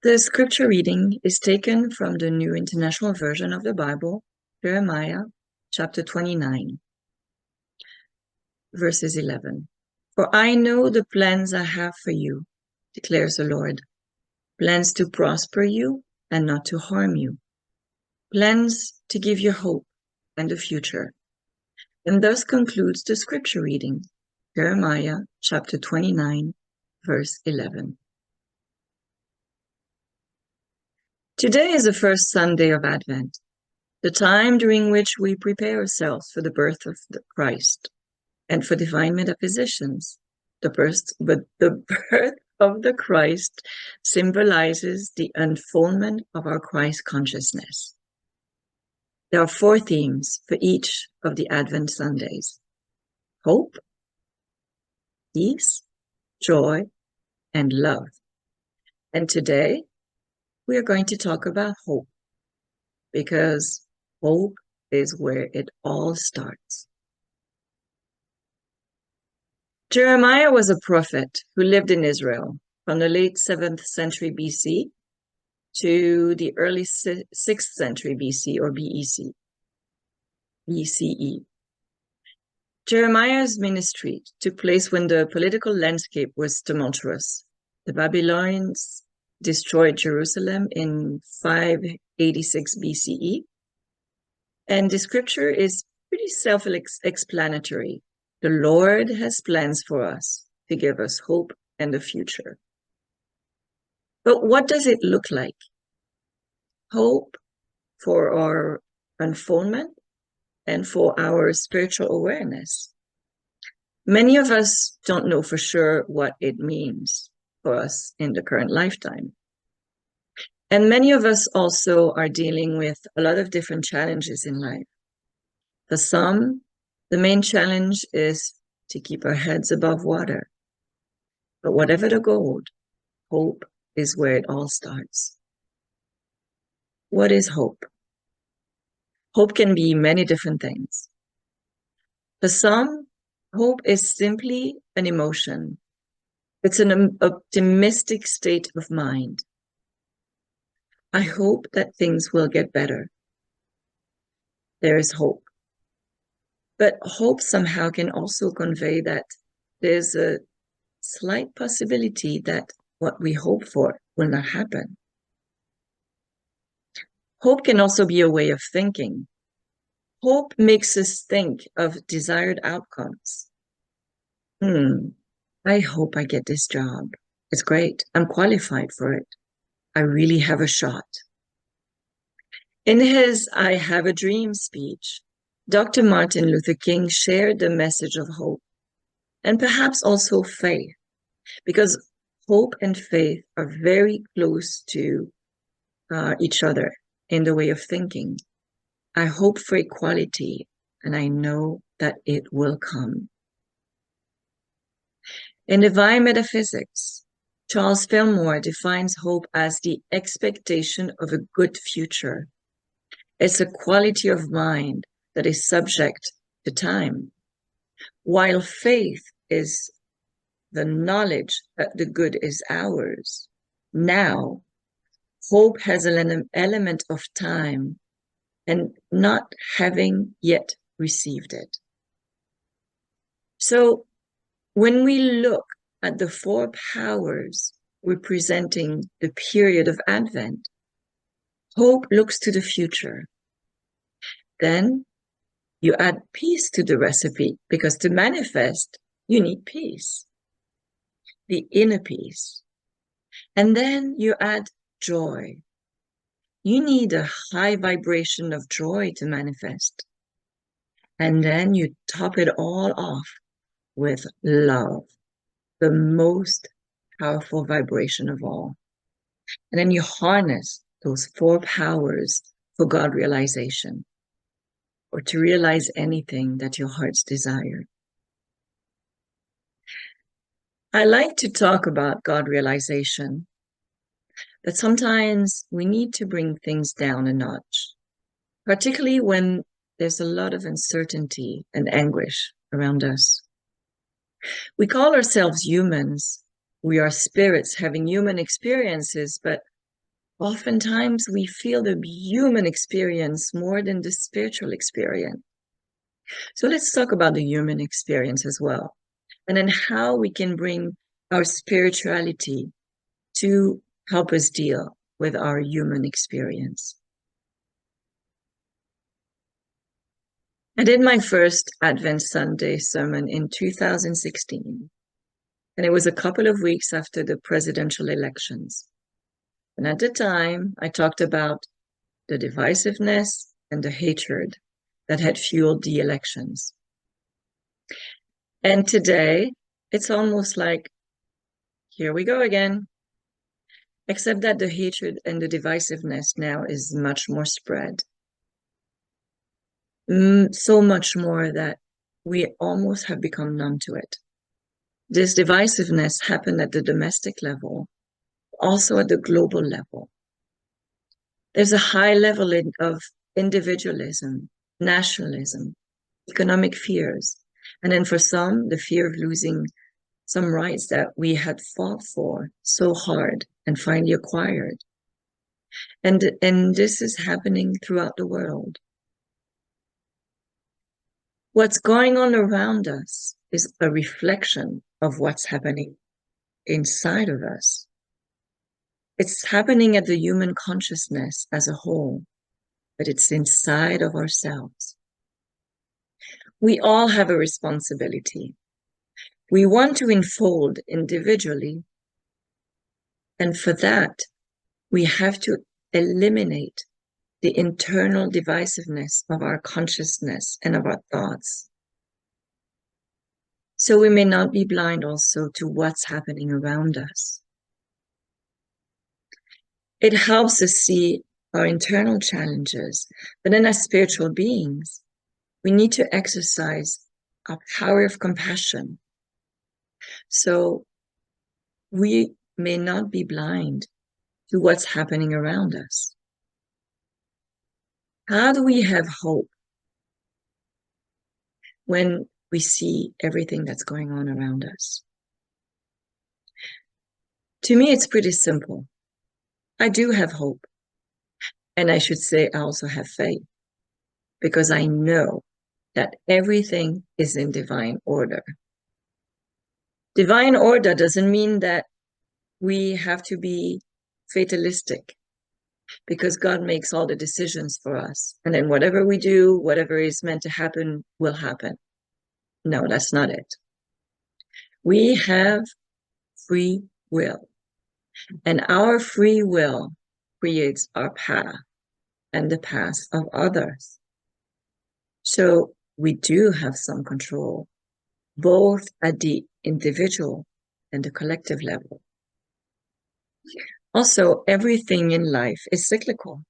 The scripture reading is taken from the New International Version of the Bible, Jeremiah chapter 29, verses 11. For I know the plans I have for you, declares the Lord, plans to prosper you and not to harm you, plans to give you hope and a future. And thus concludes the scripture reading, Jeremiah chapter 29, verse 11. Today is the first Sunday of Advent, the time during which we prepare ourselves for the birth of the Christ and for divine metaphysicians. The birth of the Christ symbolizes the unfoldment of our Christ consciousness. There are 4 themes for each of the Advent Sundays: hope, peace, joy, and love. And today, we are going to talk about hope, because hope is where it all starts. Jeremiah was a prophet who lived in Israel from the late 7th century BC to the early 6th century BC or BCE. Jeremiah's ministry took place when the political landscape was tumultuous. The Babylonians destroyed Jerusalem in 586 BCE, and the scripture is pretty self-explanatory. The Lord has plans for us to give us hope and a future. But what does it look like? Hope for our unfoldment and for our spiritual awareness. Many of us don't know for sure what it means for us in the current lifetime. And many of us also are dealing with a lot of different challenges in life. For some, the main challenge is to keep our heads above water. But whatever the goal, hope is where it all starts. What is hope? Hope can be many different things. For some, hope is simply an emotion. It's an optimistic state of mind. I hope that things will get better. There is hope. But hope somehow can also convey that there's a slight possibility that what we hope for will not happen. Hope can also be a way of thinking. Hope makes us think of desired outcomes. I hope I get this job. It's great. I'm qualified for it. I really have a shot. In his I Have a Dream speech, Dr. Martin Luther King shared the message of hope, and perhaps also faith, because hope and faith are very close to each other in the way of thinking. I hope for equality, and I know that it will come. In Divine Metaphysics, Charles Fillmore defines hope as the expectation of a good future. It's a quality of mind that is subject to time, while faith is the knowledge that the good is ours. Now, hope has an element of time and not having yet received it. So when we look at the 4 powers representing the period of Advent, hope looks to the future. Then you add peace to the recipe, because to manifest, you need peace, the inner peace. And then you add joy. You need a high vibration of joy to manifest. And then you top it all off with love, the most powerful vibration of all. And then you harness those 4 powers for God realization, or to realize anything that your hearts desire. I like to talk about God realization, but sometimes we need to bring things down a notch, particularly when there's a lot of uncertainty and anguish around us. We call ourselves humans. We are spirits having human experiences, but Oftentimes we feel the human experience more than the spiritual experience. So let's talk about the human experience as well, and then how we can bring our spirituality to help us deal with our human experience. I did my first Advent Sunday sermon in 2016, and it was a couple of weeks after the presidential elections. And at the time, I talked about the divisiveness and the hatred that had fueled the elections. And today, it's almost like, here we go again. Except that the hatred and the divisiveness now is much more spread. So much more that we almost have become numb to it. This divisiveness happened at the domestic level, also at the global level. There's a high level of individualism, nationalism, economic fears, and then for some, the fear of losing some rights that we had fought for so hard and finally acquired. And this is happening throughout the world. What's going on around us is a reflection of what's happening inside of us. It's happening at the human consciousness as a whole, but it's inside of ourselves. We all have a responsibility. We want to unfold individually, and for that, we have to eliminate the internal divisiveness of our consciousness and of our thoughts. So we may not be blind also to what's happening around us. It helps us see our internal challenges, but then as spiritual beings, we need to exercise our power of compassion. So we may not be blind to what's happening around us. How do we have hope when we see everything that's going on around us? To me, it's pretty simple. I do have hope. And I should say I also have faith, because I know that everything is in divine order. Divine order doesn't mean that we have to be fatalistic, because God makes all the decisions for us. And then whatever we do, whatever is meant to happen, will happen. No, that's not it. We have free will. And our free will creates our path and the paths of others. So we do have some control, both at the individual and the collective level. Also, everything in life is cyclical.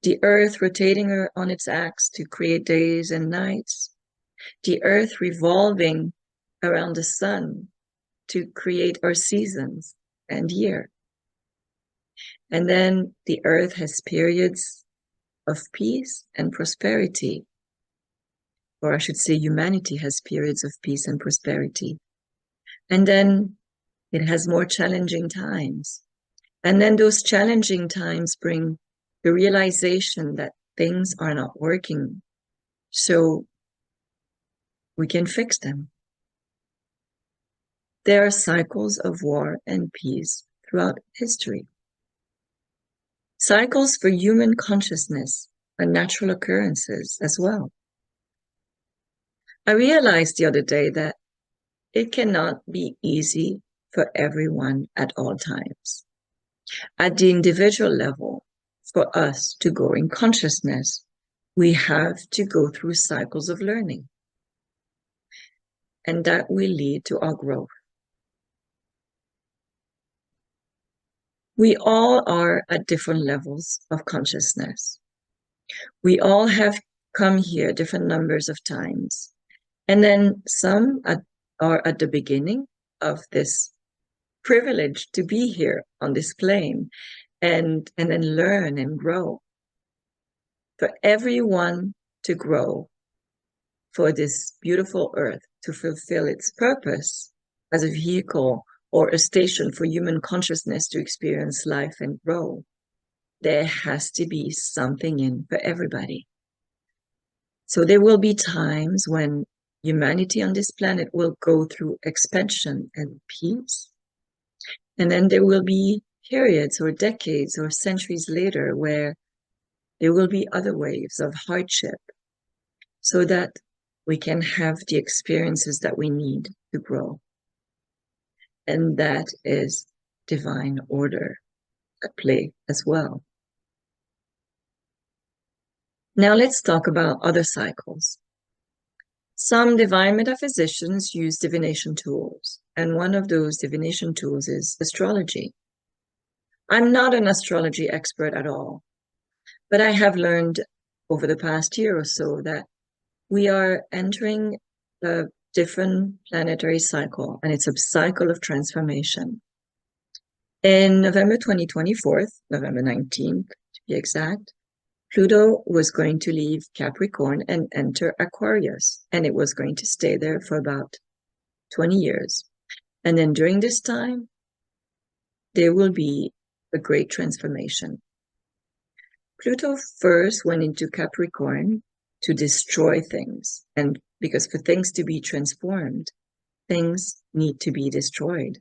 The earth rotating on its axis to create days and nights, the earth revolving around the sun to create our seasons and year. And then the earth has periods of peace and prosperity, or I should say humanity has periods of peace and prosperity. And then it has more challenging times. And then those challenging times bring the realization that things are not working, so we can fix them. There are cycles of war and peace throughout history. Cycles for human consciousness are natural occurrences as well. I realized the other day that it cannot be easy for everyone at all times. At the individual level, for us to grow in consciousness, we have to go through cycles of learning. And that will lead to our growth. We all are at different levels of consciousness. We all have come here different numbers of times. And then some are at the beginning of this privilege to be here on this plane and then learn and grow. For everyone to grow, for this beautiful earth to fulfill its purpose as a vehicle or a station for human consciousness to experience life and grow. There has to be something in for everybody. So there will be times when humanity on this planet will go through expansion and peace. And then there will be periods or decades or centuries later where there will be other waves of hardship so that we can have the experiences that we need to grow. And that is divine order at play as well. Now let's talk about other cycles. Some divine metaphysicians use divination tools, and one of those divination tools is astrology. I'm not an astrology expert at all, but I have learned over the past year or so that we are entering a different planetary cycle, and it's a cycle of transformation. In November 2024, November 19th to be exact, Pluto was going to leave Capricorn and enter Aquarius, and it was going to stay there for about 20 years. And then during this time, there will be a great transformation. Pluto first went into Capricorn to destroy things, and because for things to be transformed, things need to be destroyed.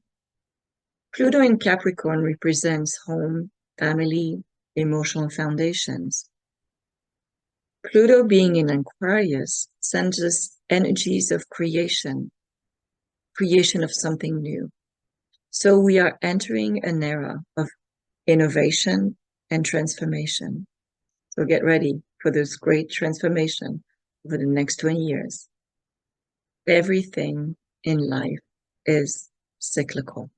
Pluto in Capricorn represents home, family, emotional foundations. Pluto being in Aquarius sends us energies of creation of something new. So we are entering an era of innovation and transformation. So get ready for this great transformation over the next 20 years. Everything in life is cyclical.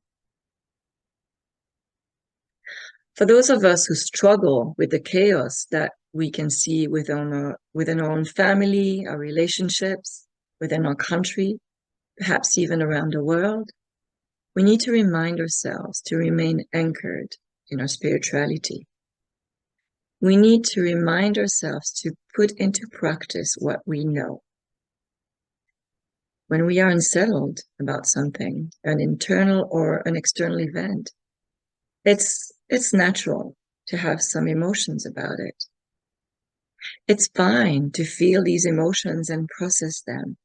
For those of us who struggle with the chaos that we can see within our own family, our relationships, within our country, perhaps even around the world, we need to remind ourselves to remain anchored in our spirituality. We need to remind ourselves to put into practice what we know. When we are unsettled about something, an internal or an external event, it's natural to have some emotions about it. It's fine to feel these emotions and process them,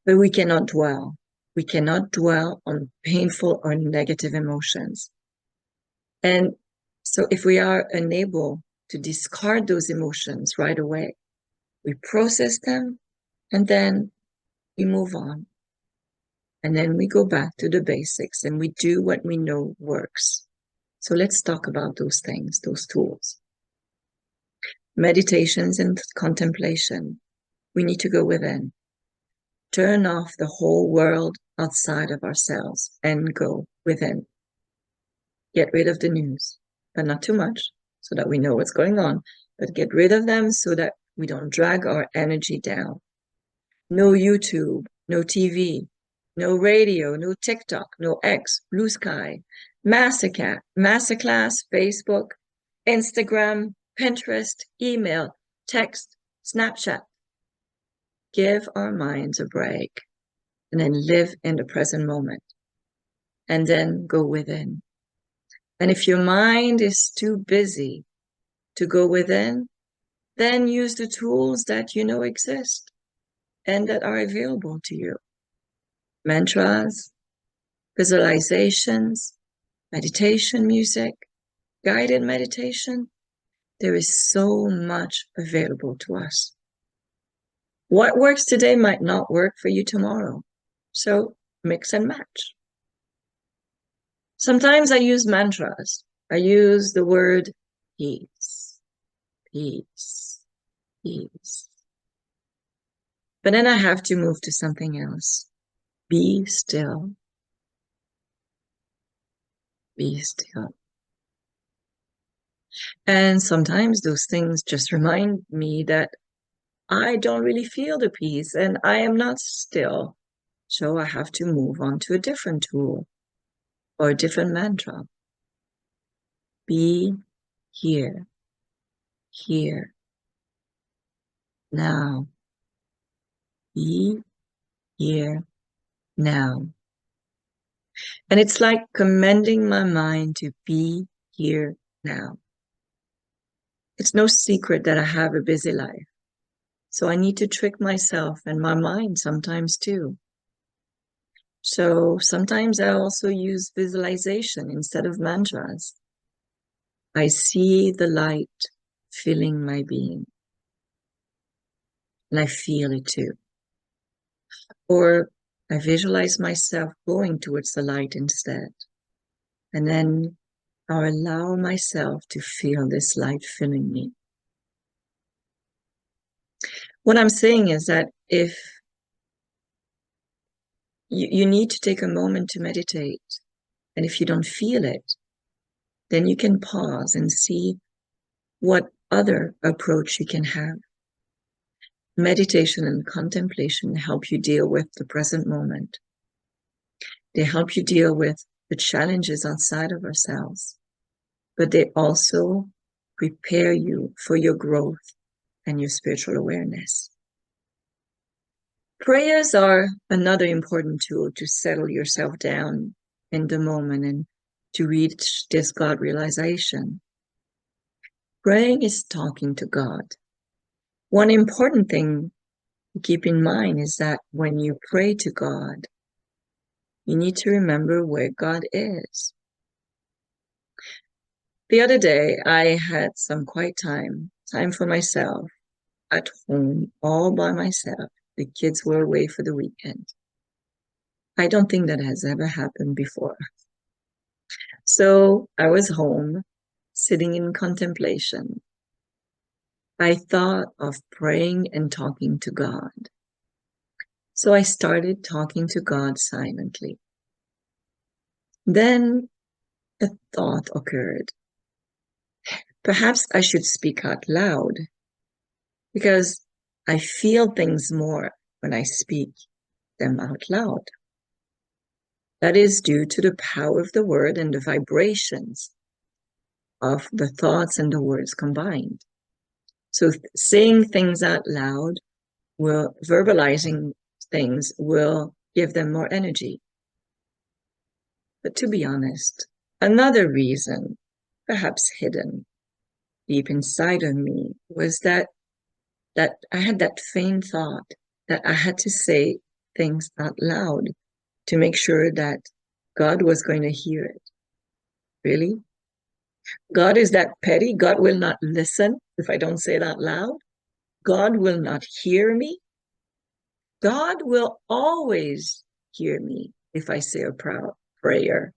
but we cannot dwell. We cannot dwell on painful or negative emotions. And so if we are unable to discard those emotions right away, we process them and then we move on. And then we go back to the basics and we do what we know works. So let's talk about those things, those tools. Meditations and contemplation. We need to go within. Turn off the whole world outside of ourselves and go within. Get rid of the news, but not too much, so that we know what's going on, but get rid of them so that we don't drag our energy down. No YouTube, no TV, no radio, no TikTok, no X, Blue Sky, Masterclass, Facebook, Instagram, Pinterest, email, text, Snapchat. Give our minds a break and then live in the present moment and then go within. And if your mind is too busy to go within, then use the tools that you know exist and that are available to you. Mantras, visualizations, meditation music, guided meditation. There is so much available to us. What works today might not work for you tomorrow. So mix and match. Sometimes I use mantras. I use the word peace, peace, peace. But then I have to move to something else. Be still. Be still. And sometimes those things just remind me that I don't really feel the peace and I am not still. So I have to move on to a different tool or a different mantra. Be here, here, now. Be here, now. And it's like commending my mind to be here now. It's no secret that I have a busy life. So I need to trick myself and my mind sometimes too. So sometimes I also use visualization instead of mantras. I see the light filling my being, and I feel it too. Or I visualize myself going towards the light instead. And then I allow myself to feel this light filling me. What I'm saying is that if you need to take a moment to meditate, and if you don't feel it, then you can pause and see what other approach you can have. Meditation and contemplation help you deal with the present moment. They help you deal with the challenges outside of ourselves, but they also prepare you for your growth and your spiritual awareness. Prayers are another important tool to settle yourself down in the moment and to reach this God realization. Praying is talking to God. One important thing to keep in mind is that when you pray to God, you need to remember where God is. The other day, I had some quiet time for myself at home, all by myself. The kids were away for the weekend. I don't think that has ever happened before. So I was home, sitting in contemplation. I thought of praying and talking to God. So I started talking to God silently. Then a thought occurred. Perhaps I should speak out loud because I feel things more when I speak them out loud. That is due to the power of the word and the vibrations of the thoughts and the words combined. So saying things out loud verbalizing things will give them more energy. But to be honest, another reason, perhaps hidden deep inside of me, was that I had that faint thought that I had to say things out loud to make sure that God was going to hear it. Really? God is that petty? God will not listen if I don't say it out loud? God will not hear me? God will always hear me if I say a prayer.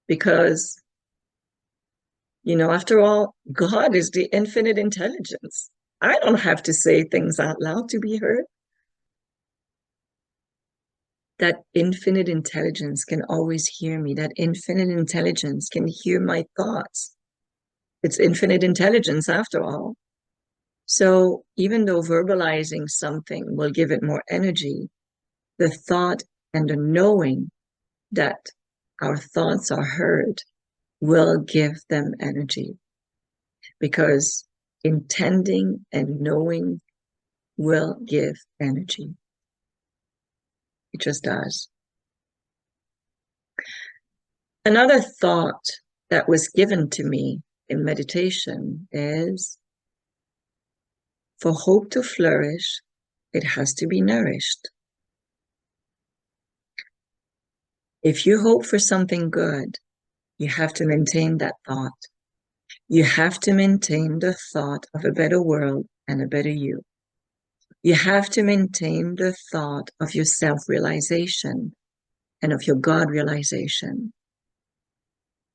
Because, after all, God is the infinite intelligence. I don't have to say things out loud to be heard. That infinite intelligence can always hear me. That infinite intelligence can hear my thoughts. It's infinite intelligence after all. So even though verbalizing something will give it more energy, the thought and the knowing that our thoughts are heard will give them energy, because intending and knowing will give energy. It just does. Another thought that was given to me in meditation is, for hope to flourish, it has to be nourished. If you hope for something good, you have to maintain that thought. You have to maintain the thought of a better world and a better you. You have to maintain the thought of your self-realization and of your God realization,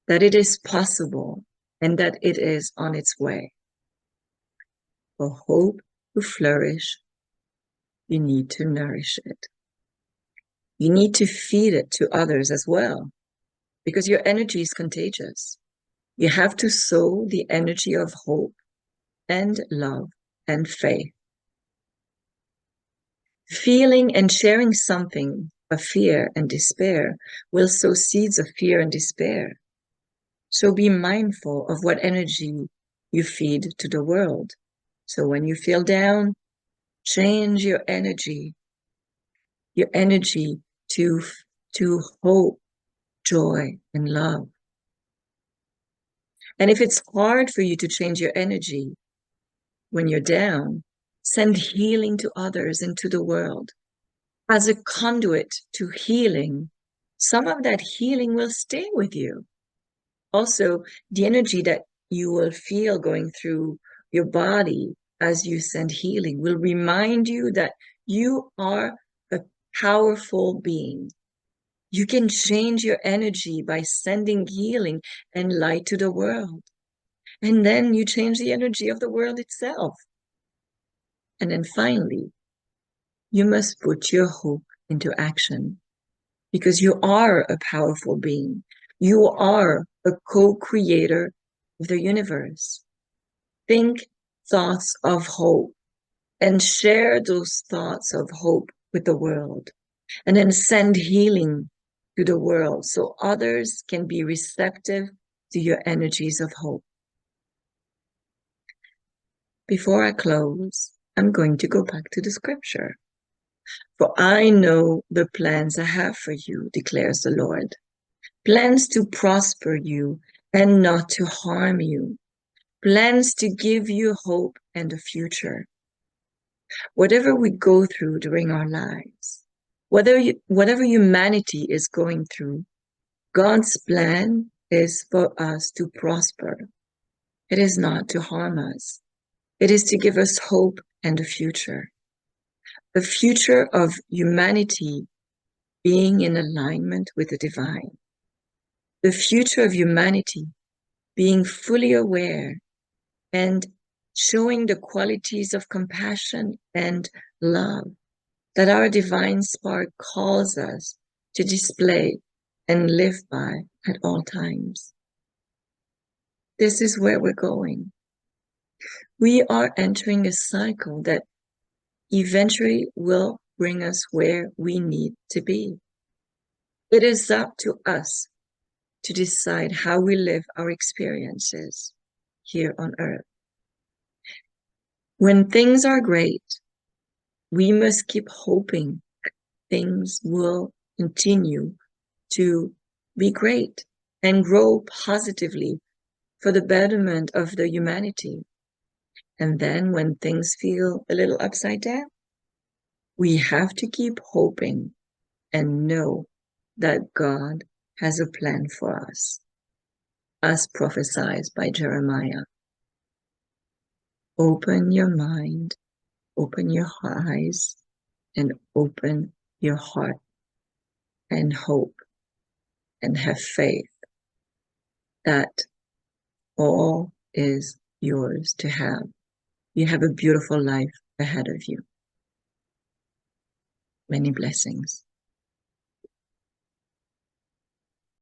that it is possible and that it is on its way. For hope to flourish, you need to nourish it. You need to feed it to others as well, because your energy is contagious. You have to sow the energy of hope and love and faith. Feeling and sharing something of fear and despair will sow seeds of fear and despair. So be mindful of what energy you feed to the world. So when you feel down, change your energy to hope, joy, and love. And if it's hard for you to change your energy when you're down, send healing to others and to the world. As a conduit to healing, some of that healing will stay with you. Also, the energy that you will feel going through your body as you send healing will remind you that you are a powerful being. You can change your energy by sending healing and light to the world. And then you change the energy of the world itself. And then finally, you must put your hope into action because you are a powerful being. You are a co-creator of the universe. Think thoughts of hope and share those thoughts of hope with the world. And then send healing to the world so others can be receptive to your energies of hope. Before I close, I'm going to go back to the scripture. For I know the plans I have for you, declares the Lord. Plans to prosper you and not to harm you. Plans to give you hope and a future. Whatever we go through during our lives, whatever humanity is going through, God's plan is for us to prosper. It is not to harm us. It is to give us hope and a future. The future of humanity being in alignment with the divine. The future of humanity being fully aware and showing the qualities of compassion and love that our divine spark calls us to display and live by at all times. This is where we're going. We are entering a cycle that eventually will bring us where we need to be. It is up to us to decide how we live our experiences here on earth. When things are great, we must keep hoping things will continue to be great and grow positively for the betterment of the humanity. And then when things feel a little upside down, we have to keep hoping and know that God has a plan for us, as prophesied by Jeremiah. Open your mind, open your eyes, and open your heart and hope and have faith that all is yours to have. You have a beautiful life ahead of you. Many blessings.